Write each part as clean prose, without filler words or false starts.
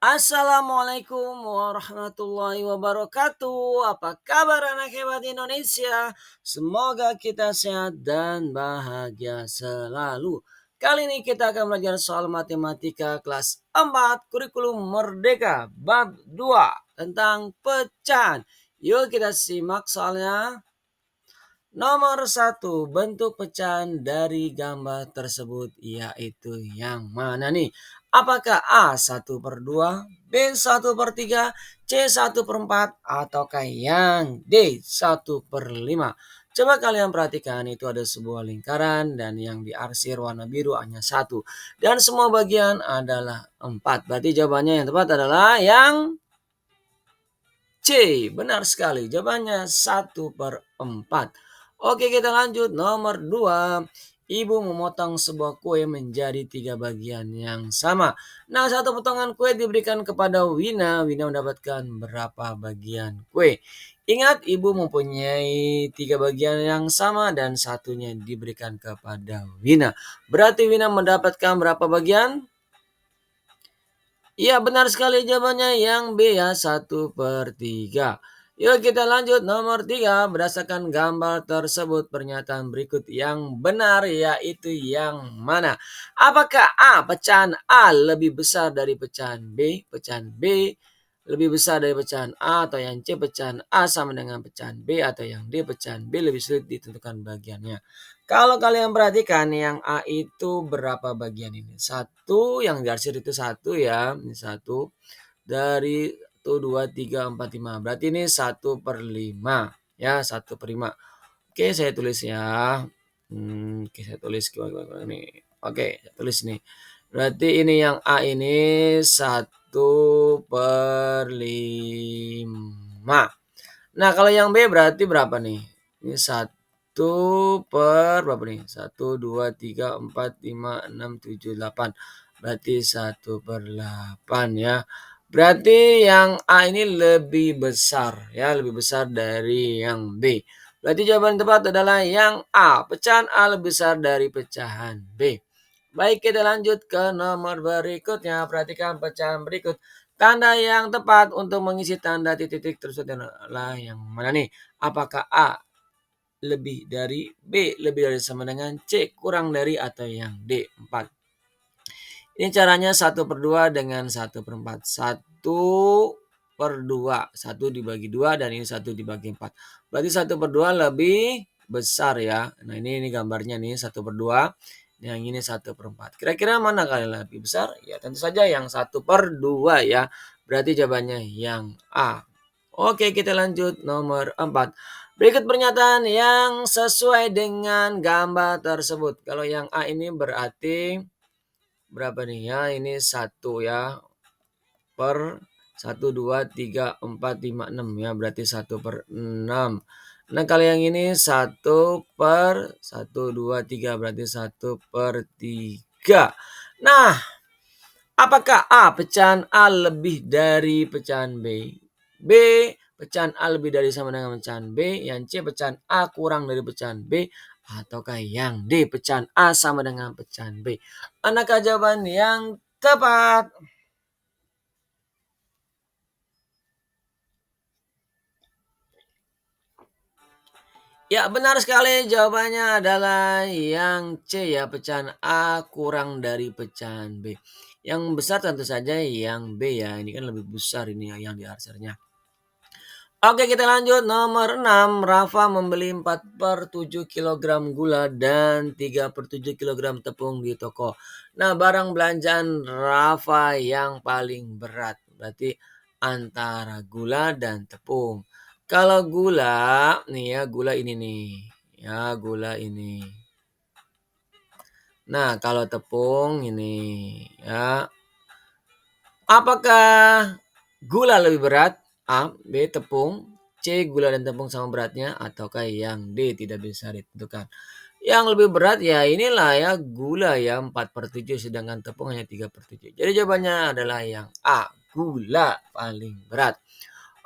Assalamualaikum warahmatullahi wabarakatuh. Apa kabar anak hebat Indonesia? Semoga kita sehat dan bahagia selalu. Kali ini kita akan belajar soal matematika kelas 4 kurikulum Merdeka bab 2 tentang pecahan. Yuk kita simak soalnya. Nomor 1, bentuk pecahan dari gambar tersebut yaitu yang mana nih? Apakah A 1/2, B 1/3, C 1/4, ataukah yang D 1/5? Coba kalian perhatikan, itu ada sebuah lingkaran dan yang diarsir warna biru hanya satu. Dan semua bagian adalah 4. Berarti jawabannya yang tepat adalah yang C. Benar sekali, jawabannya 1/4. Oke, kita lanjut. Nomor 2. Ibu memotong sebuah kue menjadi 3 bagian yang sama. Nah, satu potongan kue diberikan kepada Wina. Wina mendapatkan berapa bagian kue? Ingat, ibu mempunyai 3 bagian yang sama dan satunya diberikan kepada Wina. Berarti Wina mendapatkan berapa bagian? Iya, benar sekali jawabannya yang B ya, 1/3. Yuk kita lanjut nomor 3. Berdasarkan gambar tersebut pernyataan berikut yang benar yaitu yang mana? Apakah A pecahan A lebih besar dari pecahan B? Pecahan B lebih besar dari pecahan A, atau yang C pecahan A sama dengan pecahan B, atau yang D pecahan B lebih sulit ditentukan bagiannya. Kalau kalian perhatikan yang A itu berapa bagian ini? Satu, yang diarsir itu satu ya. Ini satu. Dari 1, 2, 3, 4, 5. Berarti ini 1/5. Ya, 1/5. Oke, saya tulis ya. Oke, saya tulis nih. Oke, saya tulis nih. Berarti ini yang A ini 1/5. Nah, kalau yang B berarti berapa nih? Ini 1 per berapa nih? 1, 2, 3, 4, 5, 6, 7, 8. Berarti 1/8 ya. Berarti yang A ini lebih besar ya, lebih besar dari yang B. Berarti jawaban tepat adalah yang A. Pecahan A lebih besar dari pecahan B. Baik, kita lanjut ke nomor berikutnya. Perhatikan pecahan berikut. Tanda yang tepat untuk mengisi tanda titik-titik tersebut adalah yang mana nih? Apakah A lebih dari, B lebih dari sama dengan, C kurang dari, atau yang D 4? Ini caranya 1/2 dengan 1/4. 1/2. 1 dibagi 2 dan ini 1 dibagi 4. Berarti 1/2 lebih besar ya. Nah, ini gambarnya nih 1/2. Yang ini 1/4. Kira-kira mana kalian lebih besar? Ya, tentu saja yang 1/2 ya. Berarti jawabannya yang A. Oke, kita lanjut nomor 4. Berikut pernyataan yang sesuai dengan gambar tersebut. Kalau yang A ini berarti berapa nih ya? Ini 1 ya. Per 1, 2, 3, 4, 5, 6 ya. Berarti 1/6. Nah, kalau yang ini 1/1, 2, 3 berarti 1/3. Nah, apakah A pecahan A lebih dari pecahan B? B pecahan A lebih dari sama dengan pecahan B? Yang C pecahan A kurang dari pecahan B? Ataukah yang D pecahan A sama dengan pecahan B? Manakah jawaban yang tepat? Ya, benar sekali, jawabannya adalah yang C ya, pecahan A kurang dari pecahan B. Yang besar tentu saja yang B ya, ini kan lebih besar ini ya yang diarsirnya. Oke, kita lanjut nomor 6. Rafa membeli 4/7 kilogram gula dan 3/7 kilogram tepung di toko. Nah, barang belanjaan Rafa yang paling berat. Berarti antara gula dan tepung. Kalau gula, nih ya, gula ini nih. Ya, gula ini. Nah, kalau tepung ini ya. Apakah gula lebih berat? A, B tepung, C gula dan tepung sama beratnya, ataukah yang D tidak bisa ditentukan? Yang lebih berat ya inilah ya, gula ya 4/7 sedangkan tepung hanya 3/7. Jadi jawabannya adalah yang A, gula paling berat.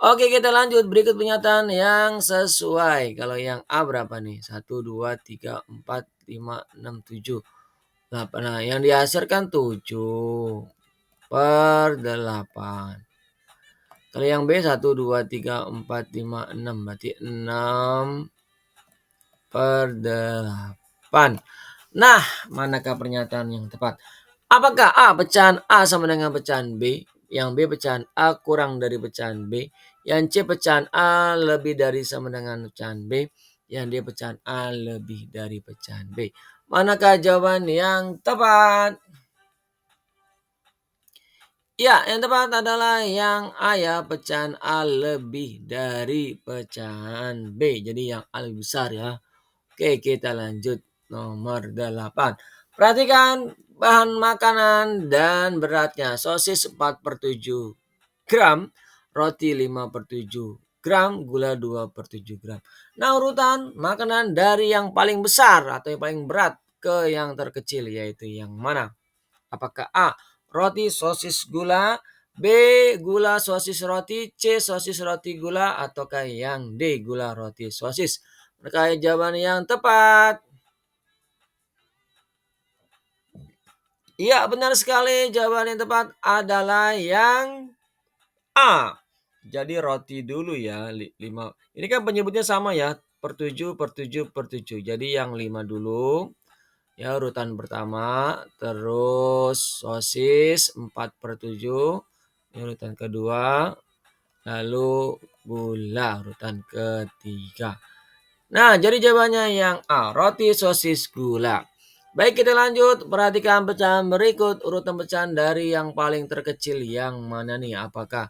Oke, kita lanjut. Berikut pernyataan yang sesuai. Kalau yang A berapa nih? 1, 2, 3, 4, 5, 6, 7, 8. Nah, yang dihasilkan 7. per 8. Kalau yang B 1, 2, 3, 4, 5, 6. Berarti 6 per 8. Nah, manakah pernyataan yang tepat? Apakah A pecahan A sama dengan pecahan B? Yang B pecahan A kurang dari pecahan B. Yang C pecahan A lebih dari sama dengan pecahan B. Yang D pecahan A lebih dari pecahan B. Manakah jawaban yang tepat? Ya, yang tepat adalah yang A ya, pecahan A lebih dari pecahan B. Jadi yang A lebih besar ya. Oke, kita lanjut nomor 8. Perhatikan bahan makanan dan beratnya. Sosis 4/7 gram, roti 5/7 gram, gula 2/7 gram. Nah, urutan makanan dari yang paling besar atau yang paling berat ke yang terkecil yaitu yang mana? Apakah A. Roti sosis gula, B. Gula sosis roti, C. Sosis roti gula, ataukah yang D. Gula roti sosis? Terkait jawaban yang tepat. Iya, benar sekali. Jawaban yang tepat adalah yang A. Jadi roti dulu ya, 5. Ini kan penyebutnya sama ya, per 7 per 7 per 7. Jadi yang 5 dulu. Ya, urutan pertama, terus sosis 4/7, ini urutan kedua, lalu gula urutan ketiga. Nah, jadi jawabannya yang A, roti sosis gula. Baik, kita lanjut. Perhatikan pecahan berikut, urutan pecahan dari yang paling terkecil yang mana nih? Apakah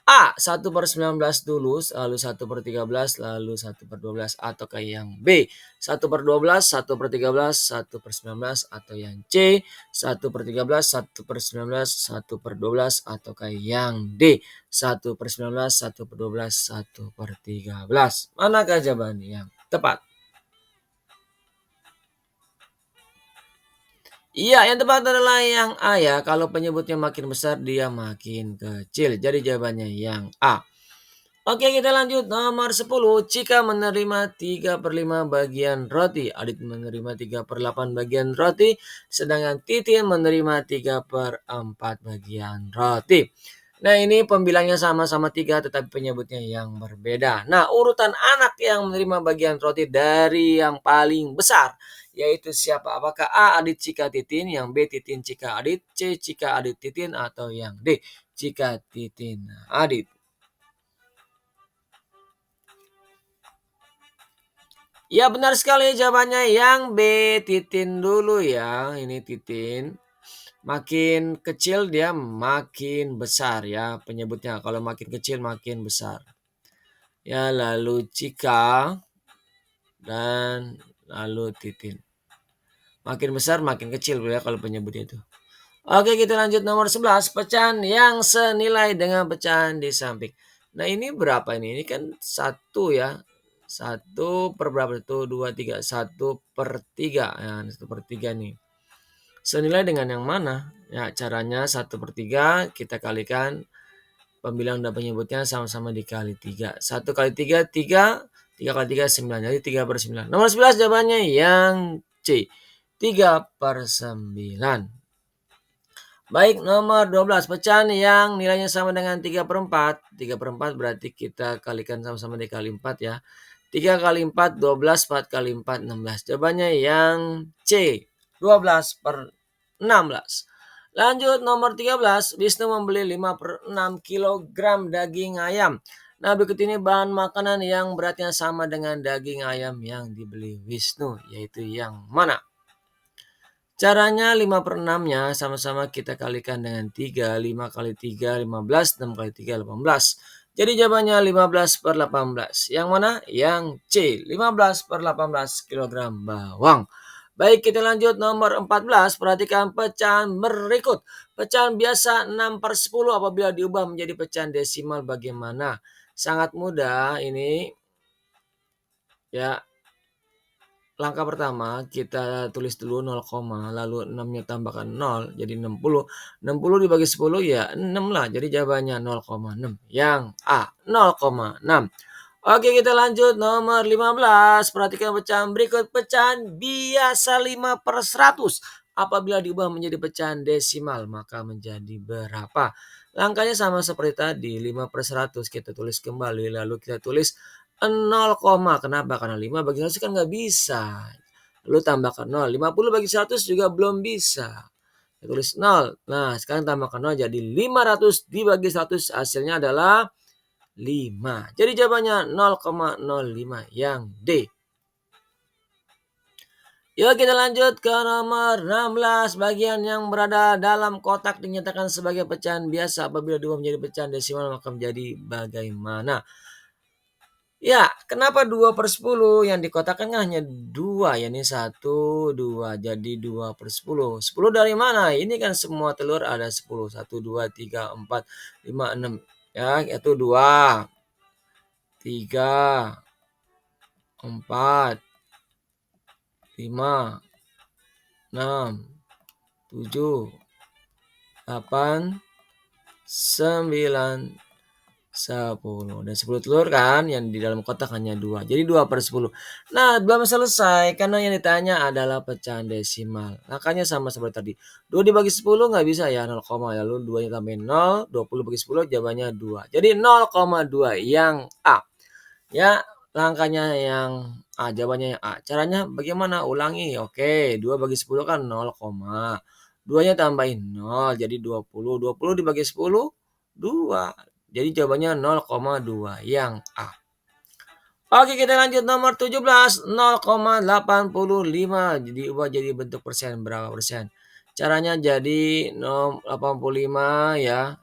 A 1/19 dulu, lalu 1/13, lalu 1/12, ataukah yang B 1/12, 1/13, 1/19, atau yang C 1/13, 1/19, 1/12, ataukah yang D 1/19, 1/12, 1/13. Manakah jawaban yang tepat? Iya, yang tepat adalah yang A ya. Kalau penyebutnya makin besar, dia makin kecil. Jadi jawabannya yang A. Oke, kita lanjut nomor 10. Cika menerima 3/5 bagian roti. Adit menerima 3/8 bagian roti. Sedangkan Titin menerima 3/4 bagian roti. Nah, ini pembilangnya sama-sama 3 tetapi penyebutnya yang berbeda. Nah, urutan anak yang menerima bagian roti dari yang paling besar yaitu siapa? Apakah A. Adit Cika Titin, yang B. Titin Cika Adit, C. Cika Adit Titin, atau yang D. Cika Titin Adit? Ya, benar sekali jawabannya yang B. Titin dulu ya. Ini Titin. Makin kecil dia makin besar ya penyebutnya. Kalau makin kecil makin besar. Ya, lalu Cika dan lalu Titin. Makin besar makin kecil ya kalau penyebutnya itu. Oke, kita lanjut nomor 11. Pecahan yang senilai dengan pecahan di samping. Nah, ini berapa ini? Ini kan 1 ya. 1 per berapa itu? 2, 3. 1/3. Nah, 1/3 nih. Senilai dengan yang mana? Ya, caranya 1/3 kita kalikan pembilang dan penyebutnya sama-sama dikali 3. 1 kali 3, 3. 3 kali 3, 9. Jadi 3/9. Nomor 11 jawabannya yang C. 3/9. Baik, nomor 12. Pecahan yang nilainya sama dengan 3/4. 3/4 berarti kita kalikan sama-sama dikali 4 ya. 3 kali 4, 12. 4 kali 4, 16. Jawabannya yang C. 12/16. Lanjut nomor 13. Wisnu membeli 5/6 kilogram daging ayam. Nah, berikut ini bahan makanan yang beratnya sama dengan daging ayam yang dibeli Wisnu. Yaitu yang mana? Caranya 5/6-nya sama-sama kita kalikan dengan 3. 5 kali 3, 15. 6 kali 3, 18. Jadi jawabannya 15/18. Yang mana? Yang C. 15/18 kg bawang. Baik, kita lanjut nomor 14. Perhatikan pecahan berikut. Pecahan biasa 6/10 apabila diubah menjadi pecahan desimal bagaimana? Sangat mudah ini. Ya, langkah pertama kita tulis dulu 0, lalu 6-nya tambahkan 0 jadi 60. 60 dibagi 10 ya 6 lah. Jadi jawabannya 0,6. Yang A 0,6. Oke, kita lanjut nomor 15. Perhatikan pecahan berikut. Pecahan biasa 5/100 Apabila diubah menjadi pecahan desimal, maka menjadi berapa? Langkahnya sama seperti tadi, 5/100 kita tulis kembali, lalu kita tulis 0, kenapa? Karena 5 bagi 100 kan nggak bisa. Lalu tambahkan 0, 50 bagi 100 juga belum bisa. Kita tulis 0. Nah, sekarang tambahkan 0 jadi 500 dibagi 100 hasilnya adalah 5. Jadi jawabannya 0,05 yang D. Yuk kita lanjut ke nomor 16. Bagian yang berada dalam kotak dinyatakan sebagai pecahan biasa. Apabila diubah menjadi pecahan desimal maka menjadi bagaimana? Ya, kenapa 2/10? Yang dikotakkan kan hanya 2 ya, ini 1, 2. Jadi 2/10. 10 dari mana? Ini kan semua telur ada 10. 1, 2, 3, 4, 5, 6. Ya, itu 2, 3, 4, 5, 6, 7, 8, 9, 10. Dan 10 telur kan yang di dalam kotak hanya 2. Jadi 2/10. Nah, belum selesai karena yang ditanya adalah pecahan desimal. Makanya sama seperti tadi. 2 dibagi 10 nggak bisa ya 0, lalu 2-nya tambahin 0, 20 bagi 10 jawabannya 2. Jadi 0,2 yang A. Ya, langkahnya yang A, jawabannya yang A. Caranya bagaimana? Ulangi. Oke, 2 bagi 10 kan 0, 2-nya tambahin 0 jadi 20. 20 dibagi 10 2. Jadi jawabannya 0,2 yang A. Oke, kita lanjut nomor 17. 0,85 diubah jadi bentuk persen. Berapa persen? Caranya jadi 0,85 ya.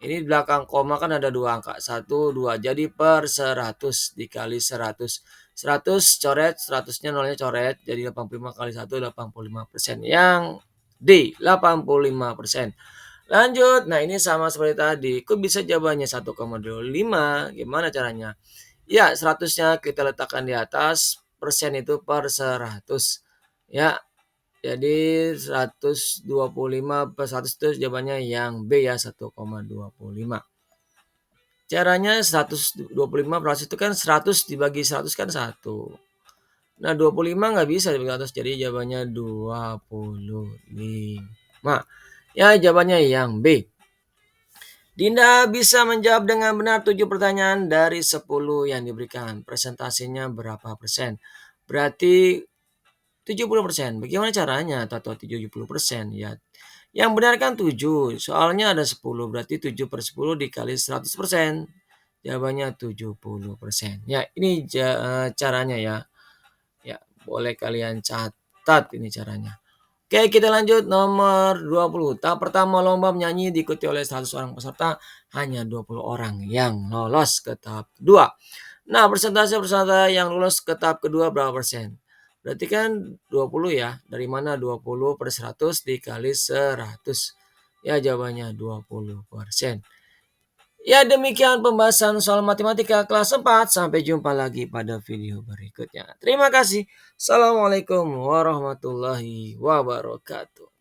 Ini di belakang koma kan ada 2 angka. 1, 2. Jadi per 100 dikali 100. 100 coret, 100-nya nolnya coret. Jadi 85 kali 1, 85%. Yang D, 85%. Lanjut. Nah, ini sama seperti tadi. Kok bisa jawabannya 1,25? Gimana caranya? Ya, 100-nya kita letakkan di atas. Persen itu per 100. Ya, jadi 125 per 100 itu jawabannya yang B ya, 1,25. Caranya 125 per 100 itu kan 100 dibagi 100 kan 1. Nah, 25 nggak bisa dibagi 100, jadi jawabannya 25. Ya, jawabannya yang B. Dinda bisa menjawab dengan benar 7 pertanyaan dari 10 yang diberikan. Presentasinya berapa persen? Berarti 70%. Bagaimana caranya atau 70%? Ya, yang benar kan 7. Soalnya ada 10. Berarti 7/10 dikali 100%. Jawabannya 70%. Ya, ini caranya ya. Ya, boleh kalian catat ini caranya. Oke, kita lanjut nomor 20. Tahap pertama lomba menyanyi diikuti oleh 100 orang peserta, hanya 20 orang yang lolos ke tahap kedua. Nah, persentase peserta yang lolos ke tahap kedua berapa persen? Berarti kan 20 ya. Dari mana 20 per 100 dikali 100? Ya, jawabannya 20%. Ya, demikian pembahasan soal matematika kelas 4. Sampai jumpa lagi pada video berikutnya. Terima kasih. Assalamualaikum warahmatullahi wabarakatuh.